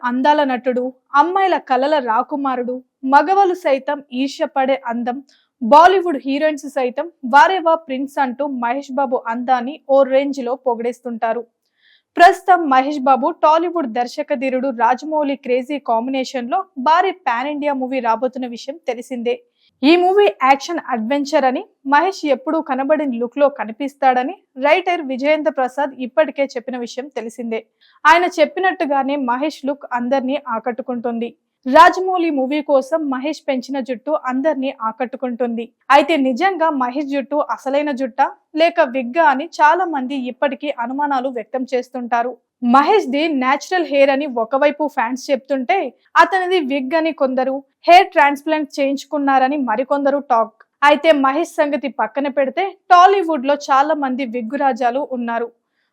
అందాల నటుడు, అమ్మాయిల కలల రాకుమారుడు, మగవలు సైతం ఈర్ష్యపడే అందం, బాలీవుడ్ హీరోయిన్స్ సైతం వారేవా ప్రిన్స్ అంటూ మహేష్ బాబు అందాన్ని ఓ రేంజ్ లో పొగిడేస్తుంటారు. ప్రస్తుతం మహేష్ బాబు టాలీవుడ్ దర్శకధీరుడు రాజమౌళి క్రేజీ కాంబినేషన్ లో భారీ పాన్ ఇండియా మూవీ రాబోతున్న విషయం తెలిసిందే. ఈ మూవీ యాక్షన్ అడ్వెంచర్ అని, మహేష్ ఎప్పుడూ కనబడిన లుక్ లో కనిపిస్తాడని రైటర్ విజయేంద్ర ప్రసాద్ ఇప్పటికే చెప్పిన విషయం తెలిసిందే. ఆయన చెప్పినట్టుగానే మహేష్ లుక్ అందరినీ ఆకట్టుకుంటుంది. రాజమౌళి మూవీ కోసం మహేష్ పెంచిన జుట్టు అందరినీ ఆకట్టుకుంటుంది. అయితే నిజంగా మహేష్ జుట్టు అసలైన జుట్టా లేక విగ్గా అని చాలా మంది ఇప్పటికీ అనుమానాలు వ్యక్తం చేస్తుంటారు. మహేష్ ది నేచురల్ హెయిర్ అని ఒకవైపు ఫ్యాన్స్ చెప్తుంటే, అతనిది విగ్ అని కొందరు, హెయిర్ ట్రాన్స్ప్లాంట్ చేయించుకున్నారని మరికొందరు టాక్. అయితే మహేష్ సంగతి పక్కన పెడితే టాలీవుడ్ లో చాలా మంది విగ్గు రాజాలు ఉన్నారు.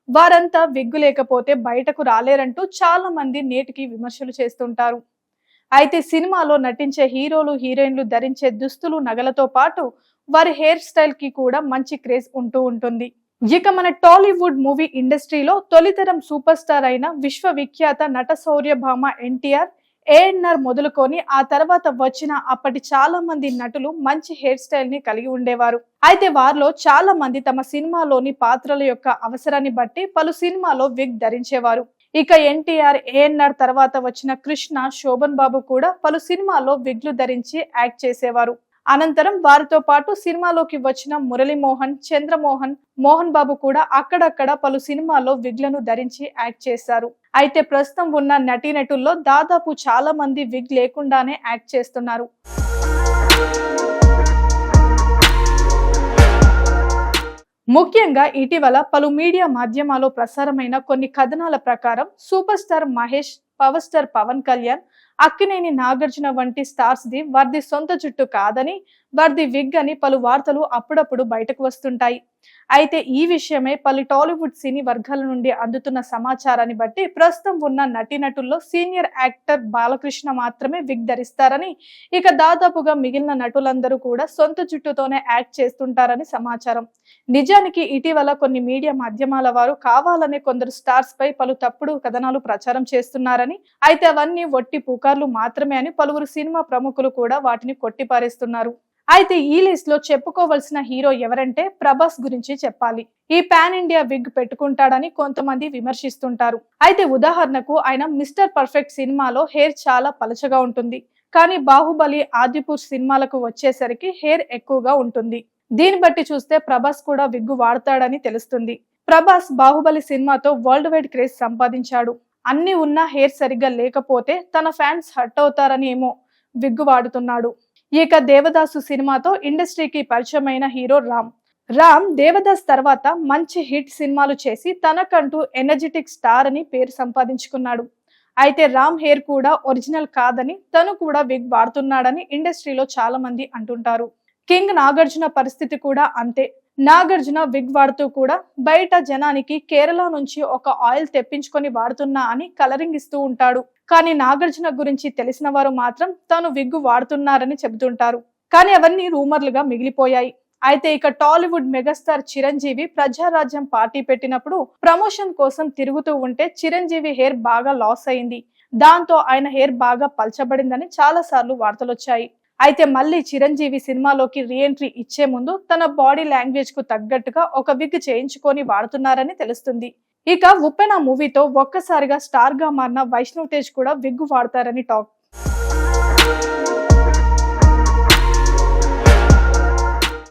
వారంతా విగ్గు లేకపోతే బయటకు రాలేరంటూ చాలా మంది నేటికి విమర్శలు చేస్తుంటారు. అయితే సినిమాలో నటించే హీరోలు, హీరోయిన్లు ధరించే దుస్తులు, నగలతో పాటు వారి హెయిర్ స్టైల్ కి కూడా మంచి క్రేజ్ ఉంటుంది. ఇక మన టాలీవుడ్ మూవీ ఇండస్ట్రీలో తొలితరం సూపర్ స్టార్ అయిన విశ్వవిఖ్యాత నట శౌర్యభామ ఎన్టీఆర్, ఏఎన్ఆర్ మొదలుకొని ఆ తర్వాత వచ్చిన అప్పటి చాలా మంది నటులు మంచి హెయిర్ స్టైల్ ని కలిగి ఉండేవారు. అయితే వారిలో చాలా మంది తమ సినిమాలోని పాత్రల యొక్క అవసరాన్ని బట్టి పలు సినిమాలో విగ్ ధరించేవారు. ఇక ఎన్టీఆర్, ఏఎన్ఆర్ తర్వాత వచ్చిన కృష్ణ, శోభన్ బాబు కూడా పలు సినిమాల్లో విగ్లు ధరించి యాక్ట్ చేసేవారు. అనంతరం వారితో పాటు సినిమాలోకి వచ్చిన మురళీమోహన్, చంద్రమోహన్, మోహన్ బాబు కూడా అక్కడక్కడ పలు సినిమాల్లో విగ్లను ధరించి యాక్ట్ చేశారు. అయితే ప్రస్తుతం ఉన్న నటీనటుల్లో దాదాపు చాలా మంది విగ్ లేకుండానే యాక్ట్ చేస్తున్నారు. ముఖ్యంగా ఇటీవల పలు మీడియా మాధ్యమాల్లో ప్రసారమైన కొన్ని కథనాల ప్రకారం super star Mahesh, power star Pavan Kalyan, Akkineni Nagarjuna వంటి స్టార్స్ ది వారిది సొంత జుట్టు కాదని, వారిది విగ్ అని పలు వార్తలు అప్పుడప్పుడు బయటకు వస్తుంటాయి. అయితే ఈ విషయమే పలు టాలీవుడ్ సినీ వర్గాల నుండి అందుతున్న సమాచారాన్ని బట్టి ప్రస్తుతం ఉన్న నటీనటుల్లో సీనియర్ యాక్టర్ బాలకృష్ణ మాత్రమే విగ్ ధరిస్తారని, ఇక దాదాపుగా మిగిలిన నటులందరూ కూడా సొంత జుట్టుతోనే యాక్ట్ చేస్తుంటారని సమాచారం. నిజానికి ఇటీవల కొన్ని మీడియా మాధ్యమాల వారు కావాలనే కొందరు స్టార్స్ పై పలు తప్పుడు కథనాలు ప్రచారం చేస్తున్నారని, అయితే అవన్నీ ఒట్టి పుకార్లు మాత్రమే అని పలువురు సినిమా ప్రముఖులు కూడా వాటిని కొట్టిపారేస్తున్నారు. అయితే ఈ లిస్ట్ లో చెప్పుకోవాల్సిన హీరో ఎవరంటే ప్రభాస్ గురించి చెప్పాలి. ఈ పాన్ ఇండియా విగ్ పెట్టుకుంటాడని కొంతమంది విమర్శిస్తుంటారు. అయితే ఉదాహరణకు ఆయన మిస్టర్ పర్ఫెక్ట్ సినిమాలో హెయిర్ చాలా పలచగా ఉంటుంది. కానీ బాహుబలి, ఆదిపురుష్ సినిమాలకు వచ్చేసరికి హెయిర్ ఎక్కువగా ఉంటుంది. దీన్ని బట్టి చూస్తే ప్రభాస్ కూడా విగ్గు వాడతాడని తెలుస్తుంది. ప్రభాస్ బాహుబలి సినిమాతో వరల్డ్ వైడ్ క్రేజ్ సంపాదించాడు. అన్ని ఉన్న హెయిర్ సరిగ్గా లేకపోతే తన ఫ్యాన్స్ హర్ట్ అవుతారని ఏమో విగ్గు వాడుతున్నాడు. ఇక దేవదాసు సినిమాతో ఇండస్ట్రీకి పరిచయమైన హీరో రామ్ దేవదాస్ తర్వాత మంచి హిట్ సినిమాలు చేసి తనకంటూ ఎనర్జెటిక్ స్టార్ అని పేరు సంపాదించుకున్నాడు. అయితే రామ్ హెయిర్ కూడా ఒరిజినల్ కాదని, తను కూడా విగ్ వాడుతున్నాడని ఇండస్ట్రీలో చాలా మంది అంటుంటారు. కింగ్ నాగార్జున పరిస్థితి కూడా అంతే. నాగార్జున విగ్ వాడుతూ కూడా బయట జనానికి కేరళ నుంచి ఒక ఆయిల్ తెప్పించుకొని వాడుతున్నా అని కలరింగ్ ఇస్తూ ఉంటాడు. కానీ నాగార్జున గురించి తెలిసిన వారు మాత్రం తాను విగ్గు వాడుతున్నారని చెబుతుంటారు. కానీ అవన్నీ రూమర్లుగా మిగిలిపోయాయి. అయితే ఇక టాలీవుడ్ మెగాస్టార్ చిరంజీవి ప్రజారాజ్యం పార్టీ పెట్టినప్పుడు ప్రమోషన్ కోసం తిరుగుతూ ఉంటే చిరంజీవి హెయిర్ బాగా లాస్ అయింది. దాంతో ఆయన హెయిర్ బాగా పల్చబడిందని చాలా సార్లు వార్తలొచ్చాయి. అయితే మళ్ళీ చిరంజీవి సినిమాలోకి రీఎంట్రీ ఇచ్చే ముందు తన బాడీ లాంగ్వేజ్ కు తగ్గట్టుగా ఒక విగ్ చేయించుకొని వాడుతున్నారని తెలుస్తుంది. ఇక ఉప్పెన మూవీతో ఒక్కసారిగా స్టార్ గా మారిన వైష్ణవ్ తేజ్ కూడా విగ్ వాడతారని టాక్.